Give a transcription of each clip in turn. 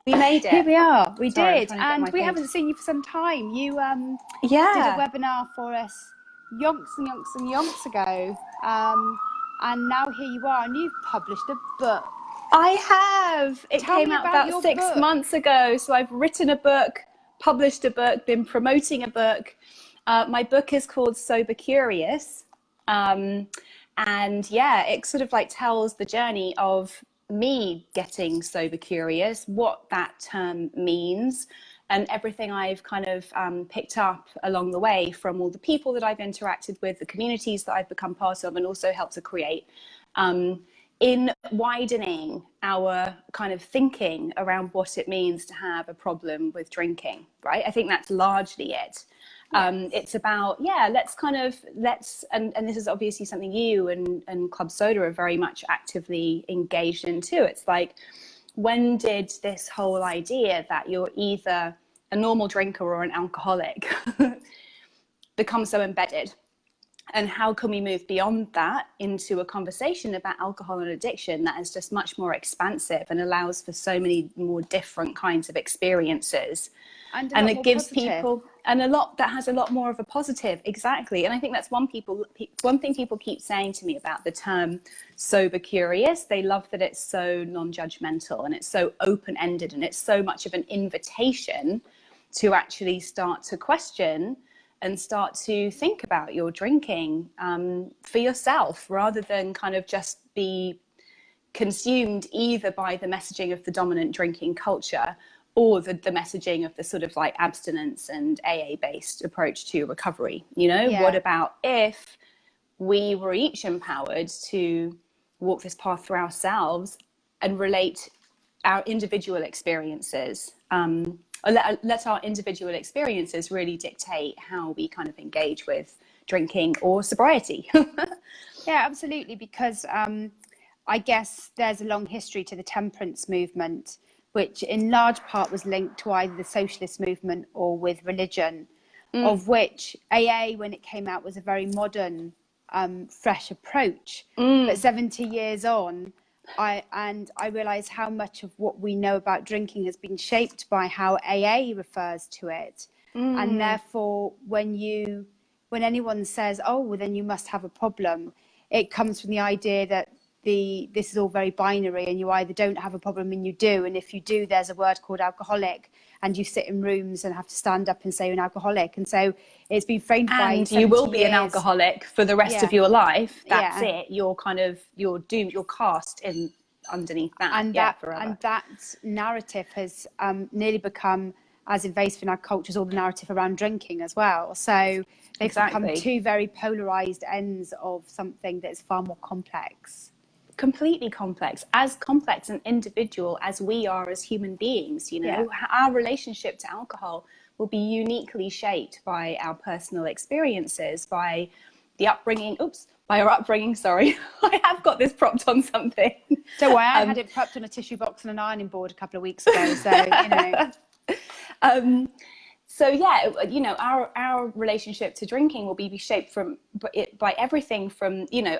We made it. Here we are. We Sorry, did. And we haven't seen you for some time. You did a webinar for us yonks and yonks and yonks ago. And now here you are, and you've published a book. I have. It Tell came me out about about 6 months ago. So I've written a book, published a book, been promoting a book. My book is called Sober Curious. And yeah, it sort of like tells the journey of me getting sober curious, what that term means, and everything I've kind of picked up along the way from all the people that I've interacted with, the communities that I've become part of, and also helped to create, in widening our kind of thinking around what it means to have a problem with drinking, right? I think that's largely it. It's about, and this is obviously something you and Club Soda are very much actively engaged in too. It's like, when did this whole idea that you're either a normal drinker or an alcoholic become so embedded? And how can we move beyond that into a conversation about alcohol and addiction that is just much more expansive and allows for so many more different kinds of experiences? And it gives people, and a lot that has a lot more of a positive. Exactly. And I think that's one thing people keep saying to me about the term sober curious. They love that it's so non-judgmental and it's so open-ended, and it's so much of an invitation to actually start to question and start to think about your drinking for yourself, rather than kind of just be consumed either by the messaging of the dominant drinking culture or the messaging of the sort of like abstinence and AA based approach to recovery. You know, what about if we were each empowered to walk this path for ourselves and relate our individual experiences, or let our individual experiences really dictate how we kind of engage with drinking or sobriety? Yeah, absolutely. Because I guess there's a long history to the temperance movement, which in large part was linked to either the socialist movement or with religion, of which AA, when it came out, was a very modern, fresh approach. But 70 years on, I realize how much of what we know about drinking has been shaped by how AA refers to it. And therefore, when anyone says, oh, well, then you must have a problem, it comes from the idea that this is all very binary, and you either don't have a problem and you do, and if you do, there's a word called alcoholic, and you sit in rooms and have to stand up and say you're an alcoholic. And so it's been framed by, and you will be an alcoholic for the rest of your life. That's it. You're doomed, you're cast in underneath that. And that narrative has nearly become as invasive in our culture as all the narrative around drinking as well. So they've become two very polarized ends of something that is far more complex. Completely complex and individual as we are as human beings. You know, our relationship to alcohol will be uniquely shaped by our personal experiences, by the upbringing. By our upbringing. Sorry, I have got this propped on something. Don't worry, I had it propped on a tissue box and an ironing board a couple of weeks ago. So you know. So yeah, you know, our relationship to drinking will be shaped by everything from, you know,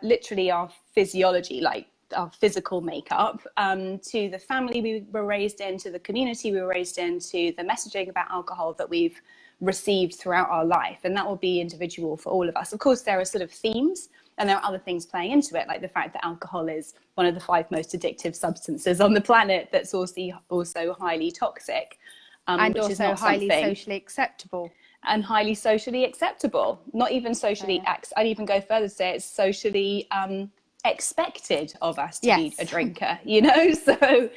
literally our physiology, like our physical makeup, to the family we were raised in, to the community we were raised in, to the messaging about alcohol that we've received throughout our life. And that will be individual for all of us. Of course, there are sort of themes, and there are other things playing into it, like the fact that alcohol is one of the 5 most addictive substances on the planet, that's also highly toxic. And which also highly socially acceptable. And highly socially acceptable. Not even socially, I'd even go further to say it's socially expected of us to be a drinker, you know? So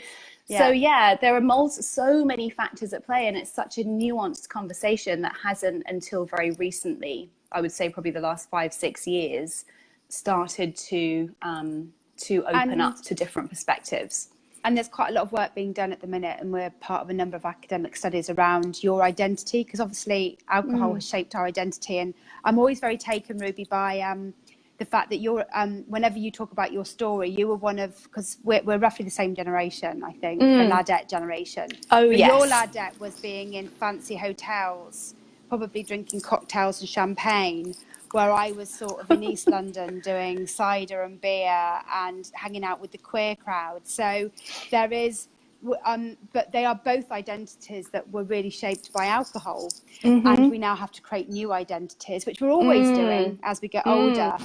there are so many factors at play, and it's such a nuanced conversation that hasn't until very recently, I would say probably the last 5-6 years, started to open up to different perspectives. And there's quite a lot of work being done at the minute, and we're part of a number of academic studies around your identity, because obviously alcohol has shaped our identity. And I'm always very taken, Ruby, by the fact that you're, whenever you talk about your story, you were one of, because we're roughly the same generation, I think, the ladette generation. Oh, yes. Your ladette was being in fancy hotels, probably drinking cocktails and champagne, where I was sort of in East London doing cider and beer and hanging out with the queer crowd. So there is but they are both identities that were really shaped by alcohol. And we now have to create new identities, which we're always doing as we get older.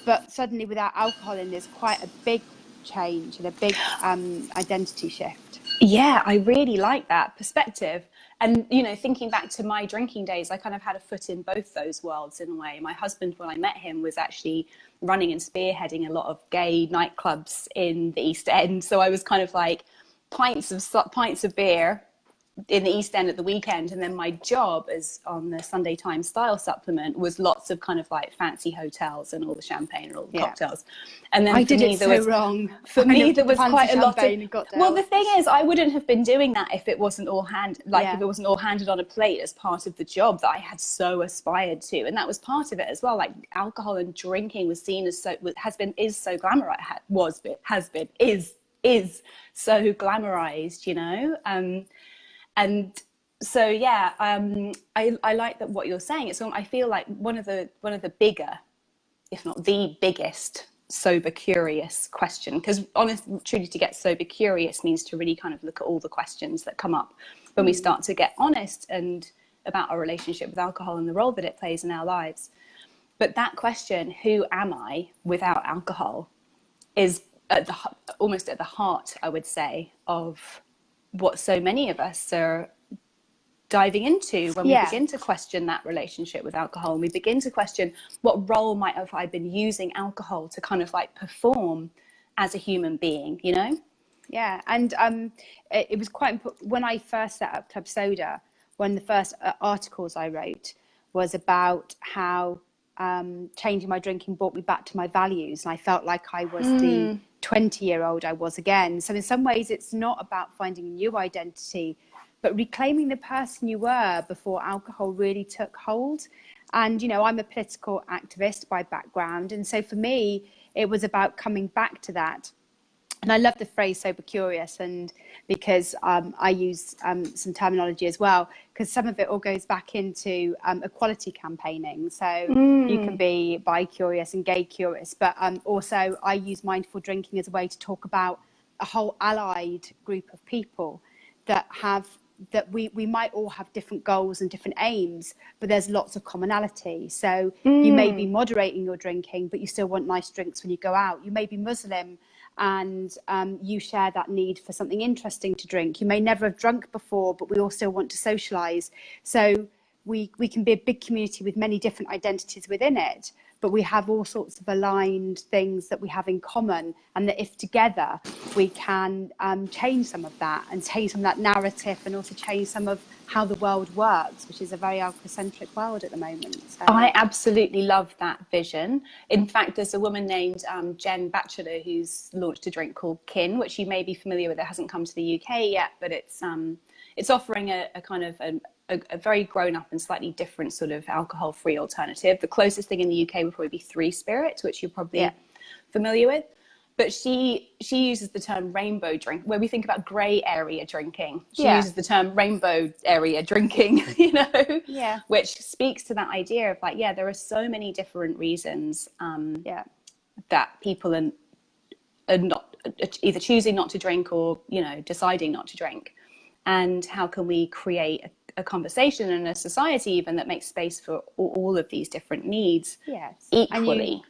But suddenly without alcohol in, there's quite a big change and a big identity shift. Yeah, I really like that perspective. And, you know, thinking back to my drinking days, I kind of had a foot in both those worlds in a way. My husband, when I met him, was actually running and spearheading a lot of gay nightclubs in the East End. So I was kind of like pints of beer in the East End at the weekend, and then my job as on the Sunday Times style supplement was lots of kind of like fancy hotels and all the champagne and all the cocktails. And then I did it so wrong. For me, there was quite a lot of. Well, the thing is, I wouldn't have been doing that if it wasn't all handed on a plate as part of the job that I had so aspired to, and that was part of it as well. Like alcohol and drinking was seen as is so glamorized, you know. And so, yeah, I like that what you're saying. I feel like one of the bigger, if not the biggest, sober curious question. Because truly, to get sober curious means to really kind of look at all the questions that come up when we start to get honest and about our relationship with alcohol and the role that it plays in our lives. But that question, who am I without alcohol, is almost at the heart, I would say, of what so many of us are diving into when we begin to question that relationship with alcohol, and we begin to question what role might have I been using alcohol to kind of like perform as a human being, you know? Yeah, and it was quite important when I first set up Club Soda. One of the first articles I wrote was about how changing my drinking brought me back to my values, and I felt like I was the 20-year-old I was again. So in some ways it's not about finding a new identity, but reclaiming the person you were before alcohol really took hold. And, you know, I'm a political activist by background, and so for me it was about coming back to that. And I love the phrase sober curious, and because I use some terminology as well, because some of it all goes back into equality campaigning. So you can be bi curious and gay curious, but also I use mindful drinking as a way to talk about a whole allied group of people that we might all have different goals and different aims, but there's lots of commonality. So you may be moderating your drinking, but you still want nice drinks when you go out. You may be Muslim and you share that need for something interesting to drink. You may never have drunk before, but we all still want to socialize. So we can be a big community with many different identities within it, but we have all sorts of aligned things that we have in common, and that if together we can change some of that and change some of that narrative, and also change some of how the world works, which is a very alcohol-centric world at the moment. So. I absolutely love that vision. In fact, there's a woman named Jen Batchelor who's launched a drink called Kin, which you may be familiar with. It hasn't come to the UK yet, but it's offering a kind of a very grown-up and slightly different sort of alcohol-free alternative. The closest thing in the UK would probably be Three Spirits, which you're probably familiar with. But she uses the term rainbow drink, where we think about grey area drinking. She uses the term rainbow area drinking, you know, which speaks to that idea of like, there are so many different reasons that people are not either choosing not to drink or, you know, deciding not to drink. And how can we create a conversation and a society even that makes space for all of these different needs equally?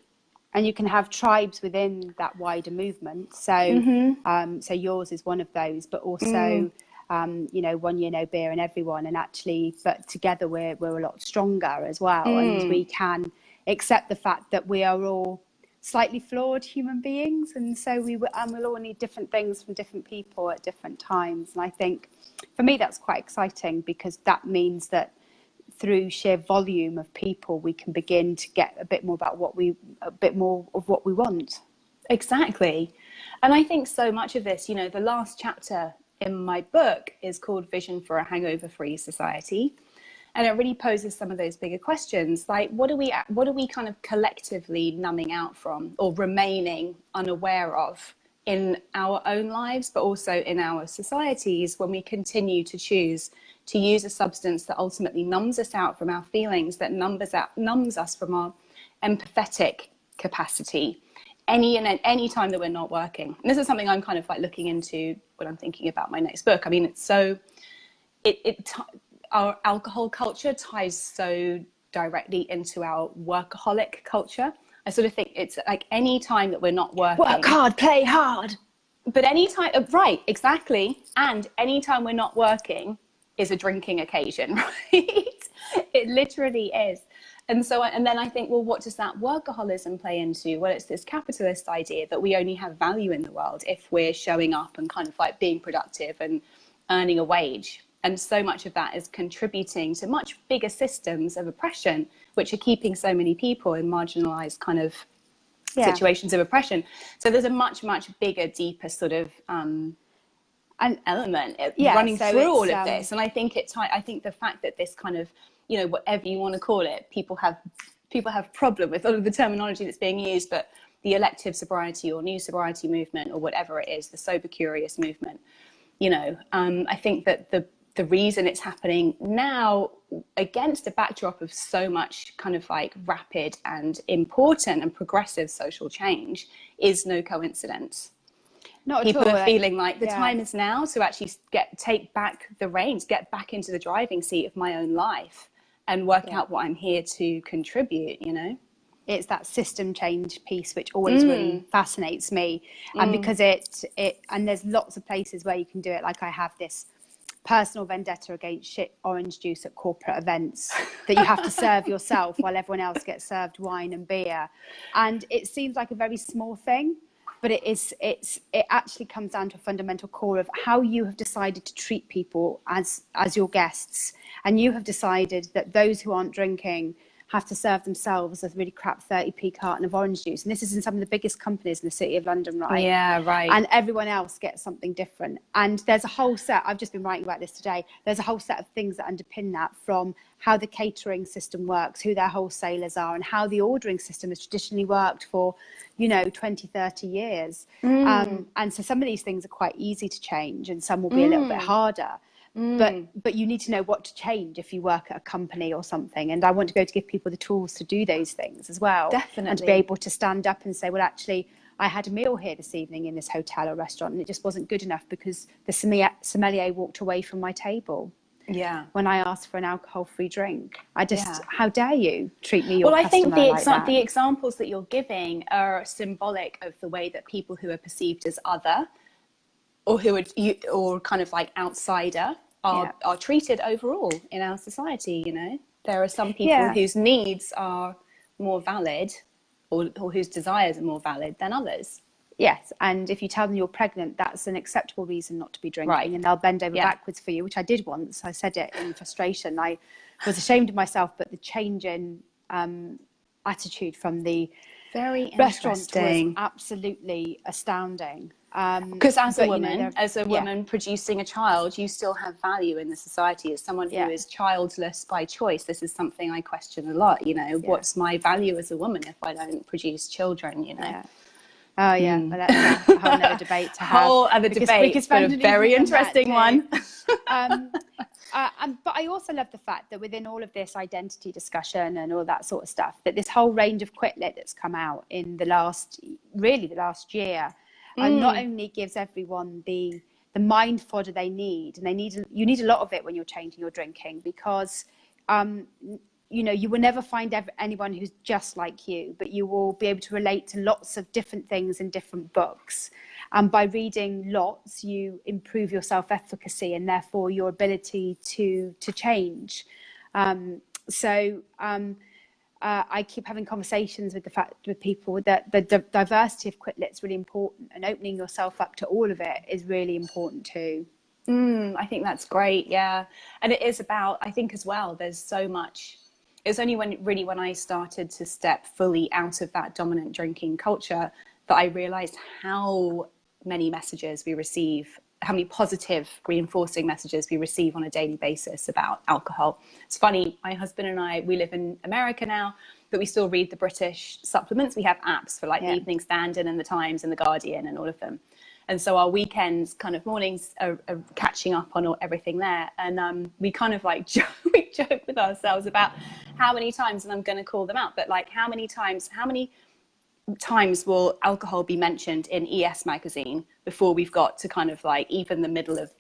And you can have tribes within that wider movement. So, so yours is one of those, but also, you know, 1 year no beer and everyone, and actually, but together we're a lot stronger as well. And we can accept the fact that we are all slightly flawed human beings, and so we'll all need different things from different people at different times. And I think for me that's quite exciting, because that means that through sheer volume of people, we can begin to get a bit more of what we want. Exactly. And I think so much of this, you know, the last chapter in my book is called Vision for a Hangover-Free Society. And it really poses some of those bigger questions, like what are we kind of collectively numbing out from or remaining unaware of in our own lives, but also in our societies, when we continue to choose to use a substance that ultimately numbs us out from our feelings, that numbs us from our empathetic capacity, any time that we're not working. And this is something I'm kind of like looking into when I'm thinking about my next book. I mean, it's so, our alcohol culture ties so directly into our workaholic culture. I sort of think it's like any time that we're not working. Work hard, play hard. But any time, right, exactly. And any time we're not working is a drinking occasion, right? It literally is. And so, and then I think, well, what does that workaholism play into? Well, it's this capitalist idea that we only have value in the world if we're showing up and kind of like being productive and earning a wage. And so much of that is contributing to much bigger systems of oppression, which are keeping so many people in marginalized kind of situations of oppression. So there's a much, much bigger, deeper sort of an element running through all of this. And I think I think the fact that this kind of, you know, whatever you want to call it, people have problem with all of the terminology that's being used, but the elective sobriety or new sobriety movement or whatever it is, the sober curious movement, you know, I think that the reason it's happening now against a backdrop of so much kind of like rapid and important and progressive social change is no coincidence. Not People at all. are feeling like the time is now to actually take back the reins, get back into the driving seat of my own life and work out what I'm here to contribute, you know? It's that system change piece which always really fascinates me. And because and there's lots of places where you can do it. Like I have this personal vendetta against shit orange juice at corporate events that you have to serve yourself while everyone else gets served wine and beer. And it seems like a very small thing, but it actually comes down to a fundamental core of how you have decided to treat people as your guests. And you have decided that those who aren't drinking have to serve themselves a really crap 30p carton of orange juice. And this is in some of the biggest companies in the City of London, right? Yeah, right. And everyone else gets something different. And there's a whole set, I've just been writing about this today, there's a whole set of things that underpin that, from how the catering system works, who their wholesalers are, and how the ordering system has traditionally worked for, 20, 30 years. And so some of these things are quite easy to change and some will be a little bit harder. But you need to know what to change if you work at a company or something. And I want to be able to give people the tools to do those things as well. Definitely. And to be able to stand up and say, well, actually, I had a meal here this evening in this hotel or restaurant and it just wasn't good enough because the sommelier walked away from my table. Yeah. When I asked for an alcohol-free drink, how dare you treat me, your Well, I think the examples that you're giving are symbolic of the way that people who are perceived as other or kind of like outsider are treated overall in our society. There are some people whose needs are more valid or whose desires are more valid than others. Yes, and if you tell them you're pregnant, that's an acceptable reason not to be drinking, right. And they'll bend over backwards for you, which I did once. I said it in frustration. I was ashamed of myself, but the change in attitude from the restaurant was absolutely astounding. Because as a woman producing a child, you still have value in the society. As someone who is childless by choice, this is something I question a lot. What's my value as a woman if I don't produce children? Oh yeah, well, that's a whole other debate to have. Whole other debate, but a very interesting one. But I also love the fact that within all of this identity discussion and all that sort of stuff, that this whole range of quit lit that's come out in the last year, not only gives everyone the mind fodder they need, and you need a lot of it when you're changing your drinking, because you will never find anyone who's just like you, but you will be able to relate to lots of different things in different books. And by reading lots, you improve your self-efficacy and therefore your ability to change. I keep having conversations with people that the diversity of quit lit is really important, and opening yourself up to all of it is really important too. I think that's great. Yeah. And it is about, I think as well, there's so much. It's only when I started to step fully out of that dominant drinking culture that I realized how many messages we receive, how many positive reinforcing messages we receive on a daily basis about alcohol. It's funny, my husband and I, we live in America now, but we still read the British supplements. We have apps for the Evening Standard and the Times and the Guardian and all of them. And so our weekends, kind of mornings, are catching up on everything there. And we kind of we joke with ourselves about how many times, and I'm going to call them out, but how many times, how many times will alcohol be mentioned in ES magazine before we've got to kind of like even the middle of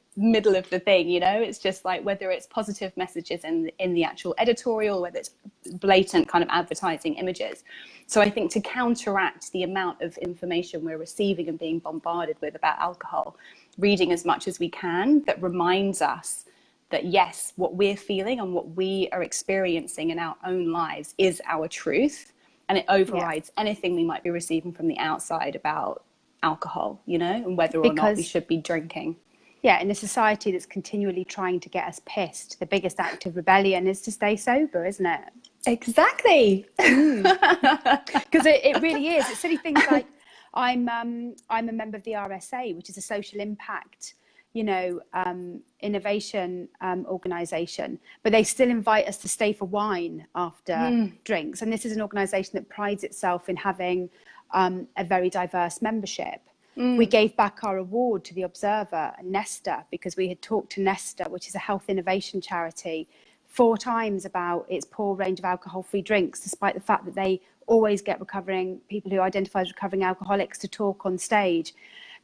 the thing, you know? It's just like whether it's positive messages in the actual editorial, whether it's blatant kind of advertising images. So I think to counteract the amount of information we're receiving and being bombarded with about alcohol, reading as much as we can that reminds us that yes, what we're feeling and what we are experiencing in our own lives is our truth. And it overrides anything we might be receiving from the outside about alcohol, you know, and whether or not we should be drinking. Yeah, in a society that's continually trying to get us pissed, the biggest act of rebellion is to stay sober, isn't it? Exactly. Because it really is. It's silly things like I'm a member of the RSA, which is a social impact, you know, innovation organisation, but they still invite us to stay for wine after drinks. And this is an organisation that prides itself in having a very diverse membership. We gave back our award to the Observer and Nesta because we had talked to Nesta, which is a health innovation charity, 4 times about its poor range of alcohol-free drinks, despite the fact that they always get people who identify as recovering alcoholics to talk on stage.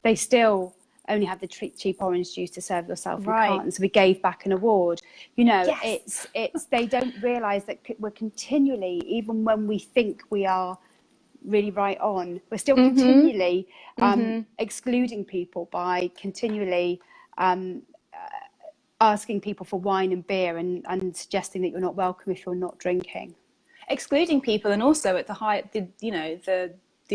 They still only have the cheap orange juice to serve yourself in cartons. So we gave back an award. You know, it's they don't realise that we're continually, even when we think we are really right on, we're still continually excluding people by continually asking people for wine and beer and suggesting that you're not welcome if you're not drinking. Excluding people, and also at the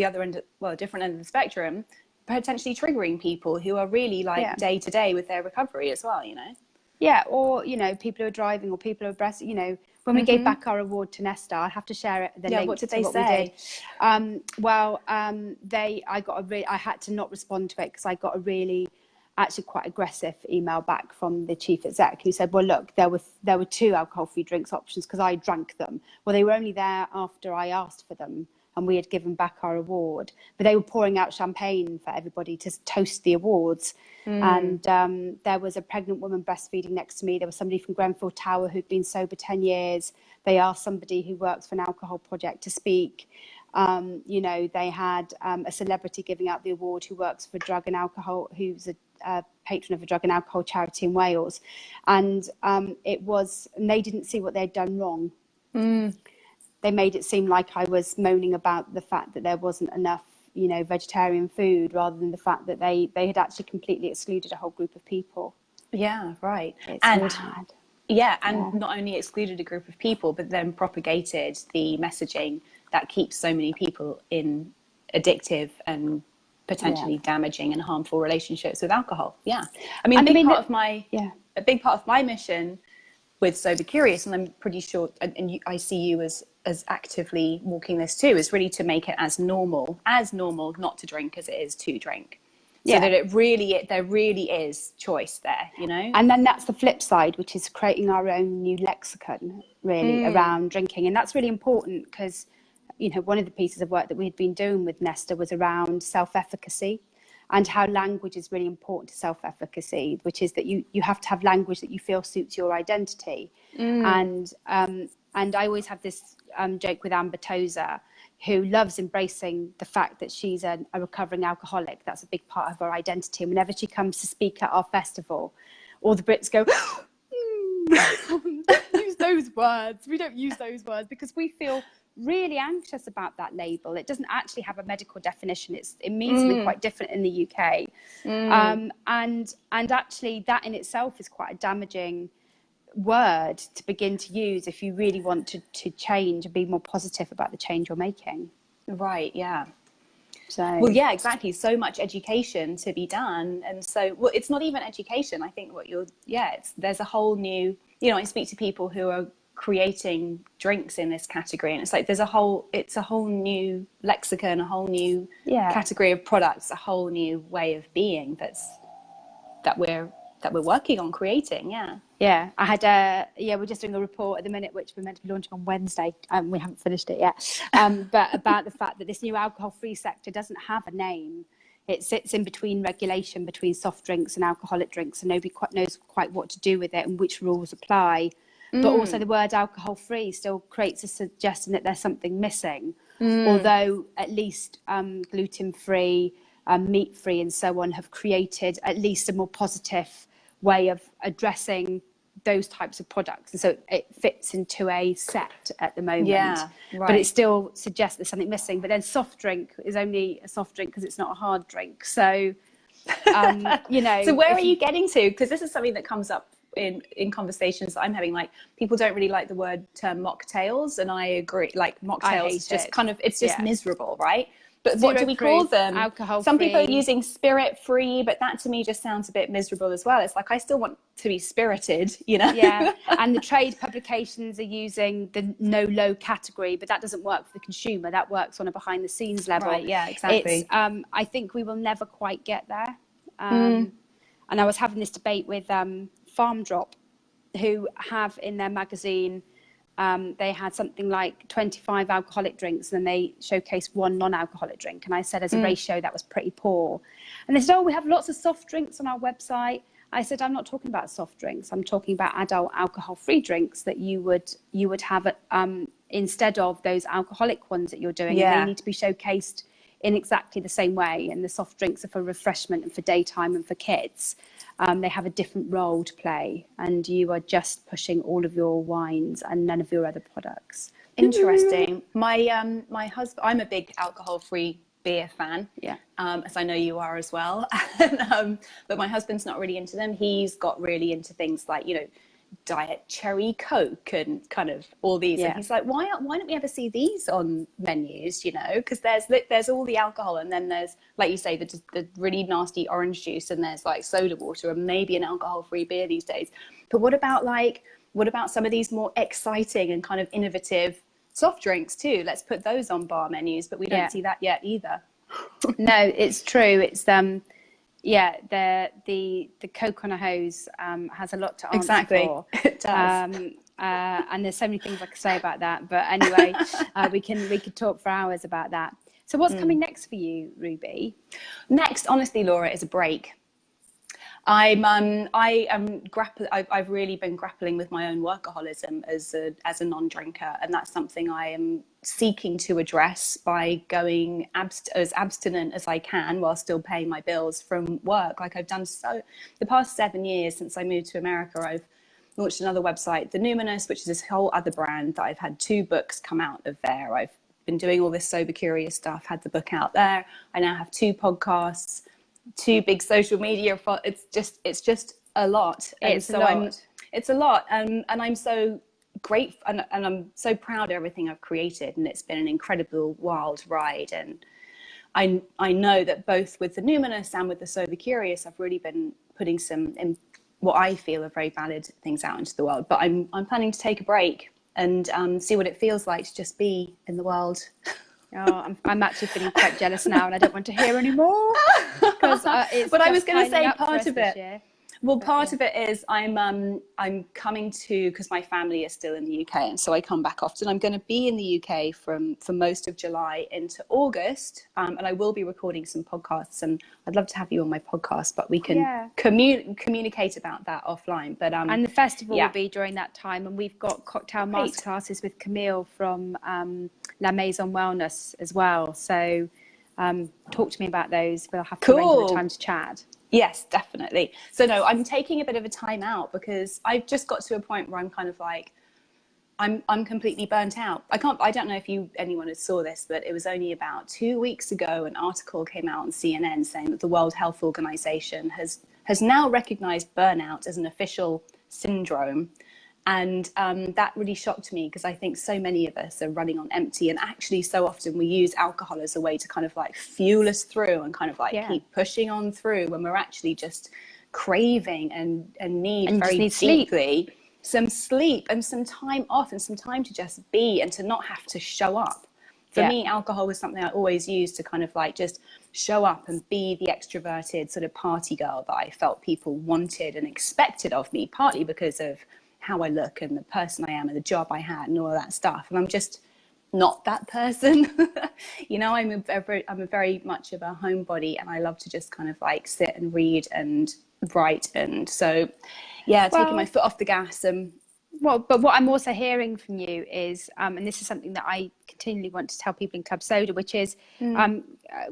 other end, different end of the spectrum, potentially triggering people who are really like day to day with their recovery as well, you know? Yeah, or, you know, people who are driving or people who are you know, when we gave back our award to Nesta, I'll have to share the link what did to they what say? We did. I had to not respond to it because I got a really, actually quite aggressive email back from the chief exec who said, well, look, there were 2 alcohol-free drinks options because I drank them. Well, they were only there after I asked for them and we had given back our award, but they were pouring out champagne for everybody to toast the awards. And there was a pregnant woman breastfeeding next to me. There was somebody from Grenfell Tower who'd been sober 10 years. They asked somebody who works for an alcohol project to speak. You know, they had a celebrity giving out the award who works for drug and alcohol, who's a patron of a drug and alcohol charity in Wales. And they didn't see what they'd done wrong. They made it seem like I was moaning about the fact that there wasn't enough, you know, vegetarian food, rather than the fact that they had actually completely excluded a whole group of people. Yeah, right. It's mad. Yeah, and not only excluded a group of people, but then propagated the messaging that keeps so many people in addictive and potentially damaging and harmful relationships with alcohol. Yeah. I mean, a big part of my mission with Sober Curious, and I'm pretty sure, and I see you as actively walking this too, is really to make it as normal not to drink as it is to drink. So that there really is choice there, you know? And then that's the flip side, which is creating our own new lexicon, really, around drinking. And that's really important because, you know, one of the pieces of work that we had been doing with Nesta was around self-efficacy and how language is really important to self-efficacy, which is that you have to have language that you feel suits your identity. And I always have this joke with Amber Tozer, who loves embracing the fact that she's a recovering alcoholic. That's a big part of her identity. And whenever she comes to speak at our festival, all the Brits go, don't use those words. We don't use those words because we feel really anxious about that label. It doesn't actually have a medical definition. It means something quite different in the UK. And actually that in itself is quite a damaging word to begin to use if you really want to change and be more positive about the change you're making. Right, yeah. So well, yeah, exactly. So much education to be done. And so, well, it's not even education. I think there's a whole new, you know, I speak to people who are creating drinks in this category, and it's like it's a whole new lexicon, a whole new category of products, a whole new way of being that we're working on creating. I had we're just doing a report at the minute which we're meant to be launching on Wednesday. We haven't finished it yet, but about the fact that this new alcohol-free sector doesn't have a name. It sits in between regulation between soft drinks and alcoholic drinks, and nobody quite knows what to do with it and which rules apply. But also the word alcohol-free still creates a suggestion that there's something missing. although at least gluten-free, meat-free and so on have created at least a more positive way of addressing those types of products. And so it fits into a set at the moment. Yeah, but it right. still suggests there's something missing. But then soft drink is only a soft drink because it's not a hard drink. So, you know. So where are you getting to? Because this is something that comes up in conversations that I'm having. Like, people don't really like the term mocktails, and I agree. Like, mocktails is just kind of, it's just miserable, right? But what do we call them? Alcohol Some free. people are using spirit free, but that to me just sounds a bit miserable as well. It's like, I still want to be spirited, you know? Yeah, and the trade publications are using the no low category, but that doesn't work for the consumer. That works on a behind the scenes level. Right, yeah, exactly. It's, I think we will never quite get there. And I was having this debate with Farm Drop, who have in their magazine, they had something like 25 alcoholic drinks, and then they showcased one non-alcoholic drink. And I said, as a ratio, that was pretty poor. And they said, oh, we have lots of soft drinks on our website. I said, I'm not talking about soft drinks. I'm talking about adult alcohol-free drinks that you would have instead of those alcoholic ones that you're doing. Yeah. And they need to be showcased in exactly the same way. And the soft drinks are for refreshment and for daytime and for kids. They have a different role to play, and you are just pushing all of your wines and none of your other products. Interesting. My husband, I'm a big alcohol-free beer fan, as I know you are as well. But my husband's not really into them. He's got really into things like, you know, Diet Cherry Coke and kind of all these. And he's like, why don't we ever see these on menus? You know, because there's all the alcohol, and then there's, like you say, the really nasty orange juice, and there's like soda water and maybe an alcohol-free beer these days. But what about some of these more exciting and kind of innovative soft drinks too? Let's put those on bar menus, but we don't see that yet either. No, it's true. It's the Coke on a hose has a lot to answer for. It does. And there's so many things I could say about that. But anyway, we could talk for hours about that. So what's coming next for you, Ruby? Next, honestly, Laura, is a break. I've really been grappling with my own workaholism as a non-drinker, and that's something I am seeking to address by going as abstinent as I can while still paying my bills from work. Like I've done the past 7 years since I moved to America. I've launched another website, The Numinous, which is this whole other brand that I've had 2 books come out of there. I've been doing all this Sober Curious stuff, had the book out there. I now have 2 podcasts, 2 big social media. It's just a lot. It's a lot. It's a lot. And I'm so grateful, and I'm so proud of everything I've created. And it's been an incredible, wild ride. And I know that both with the Numinous and with the Sober Curious, I've really been putting some, in what I feel are very valid things out into the world. But I'm planning to take a break and see what it feels like to just be in the world. Oh, I'm actually feeling quite jealous now, and I don't want to hear anymore. Because but I was going to say part of it. Well, part yeah. of it is I'm coming to, because my family is still in the UK, and so I come back often. I'm going to be in the UK for most of July into August, and I will be recording some podcasts, and I'd love to have you on my podcast, but we can communicate about that offline. But and the festival will be during that time, and we've got cocktail masterclasses with Camille from La Maison Wellness as well. So talk to me about those. We'll have to arrange a time to chat. Yes, definitely. So no, I'm taking a bit of a time out because I've just got to a point where I'm kind of like, I'm completely burnt out. I don't know if anyone has saw this, but it was only about 2 weeks ago, an article came out on CNN saying that the World Health Organization has now recognized burnout as an official syndrome. And that really shocked me because I think so many of us are running on empty, and actually so often we use alcohol as a way to kind of like fuel us through and kind of like keep pushing on through when we're actually just craving and need very deeply some sleep and some time off and some time to just be and to not have to show up. For me, alcohol was something I always used to kind of like just show up and be the extroverted sort of party girl that I felt people wanted and expected of me, partly because of how I look and the person I am and the job I had and all of that stuff. And I'm just not that person. You know, I'm a very much of a homebody, and I love to just kind of like sit and read and write. And so, taking my foot off the gas and Well, but what I'm also hearing from you is, and this is something that I continually want to tell people in Club Soda, which is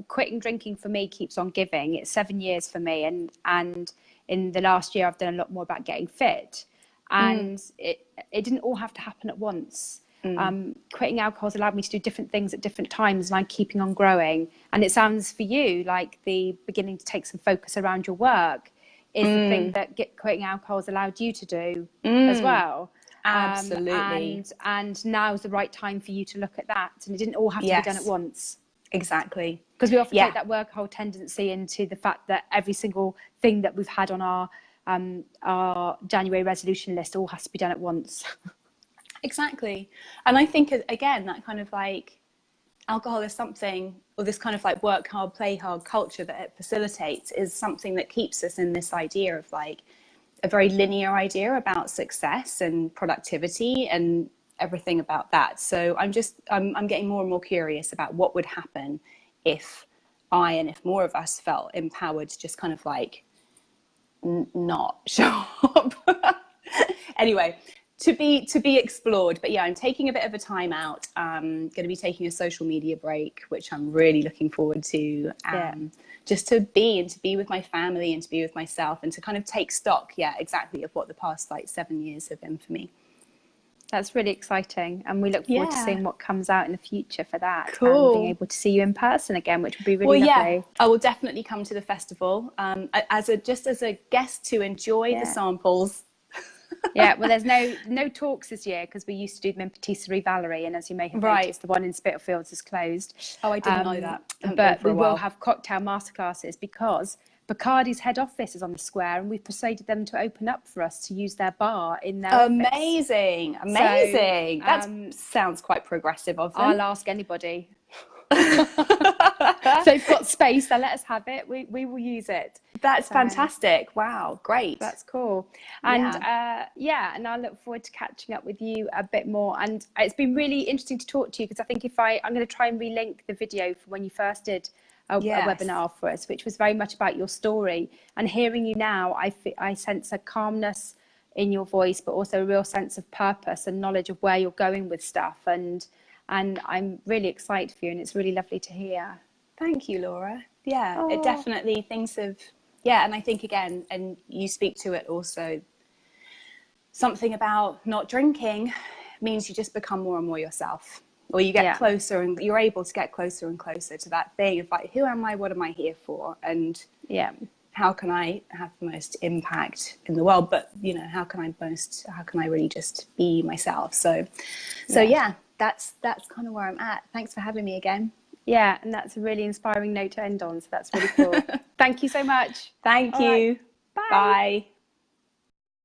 quitting drinking for me keeps on giving. It's 7 years for me, and in the last year I've done a lot more about getting fit, and it didn't all have to happen at once. Quitting alcohol has allowed me to do different things at different times, and I'm keeping on growing. And it sounds for you like the beginning to take some focus around your work is the thing that quitting alcohol has allowed you to do as well. Absolutely. And now is the right time for you to look at that. And it didn't all have to be done at once. Exactly. Because we often take that workaholic tendency into the fact that every single thing that we've had on our January resolution list all has to be done at once. Exactly. And I think, again, that kind of like alcohol is something, or this kind of like work hard, play hard culture that it facilitates is something that keeps us in this idea of like a very linear idea about success and productivity and everything about that. So I'm getting more and more curious about what would happen if and if more of us felt empowered to just kind of like not show up. Anyway, to be explored. But yeah, I'm taking a bit of a time out. Going to be taking a social media break, which I'm really looking forward to. Just to be with my family and to be with myself and to kind of take stock, exactly, of what the past like 7 years have been for me. That's really exciting, and we look forward to seeing what comes out in the future for that. Cool. And being able to see you in person again, which would be really lovely. Yeah, I will definitely come to the festival as a guest to enjoy the samples. Yeah, well, there's no talks this year because we used to do them in Patisserie Valerie, and as you may have noticed, the one in Spitalfields is closed. Oh, I didn't know that. But we will have cocktail masterclasses because Bacardi's head office is on the square, and we've persuaded them to open up for us to use their bar in their office. Amazing. So, that sounds quite progressive of them. I'll ask anybody. So they've got space, they'll let us have it. We will use it. That's fantastic. Wow, great. That's cool. And and I look forward to catching up with you a bit more. And it's been really interesting to talk to you because I think I'm going to try and relink the video from when you first did a webinar for us, which was very much about your story. And hearing you now, I sense a calmness in your voice, but also a real sense of purpose and knowledge of where you're going with stuff. And I'm really excited for you, and it's really lovely to hear. Thank you, Laura. Yeah, it definitely, things have, and I think again, and you speak to it also, something about not drinking means you just become more and more yourself, or you get closer, and you're able to get closer and closer to that thing of like, who am I, what am I here for, and how can I have the most impact in the world, but you know, how can I really just be myself? So that's kind of where I'm at. Thanks for having me again. Yeah, and that's a really inspiring note to end on, so that's really cool. Thank you so much. Thank you. Right. Bye. Bye.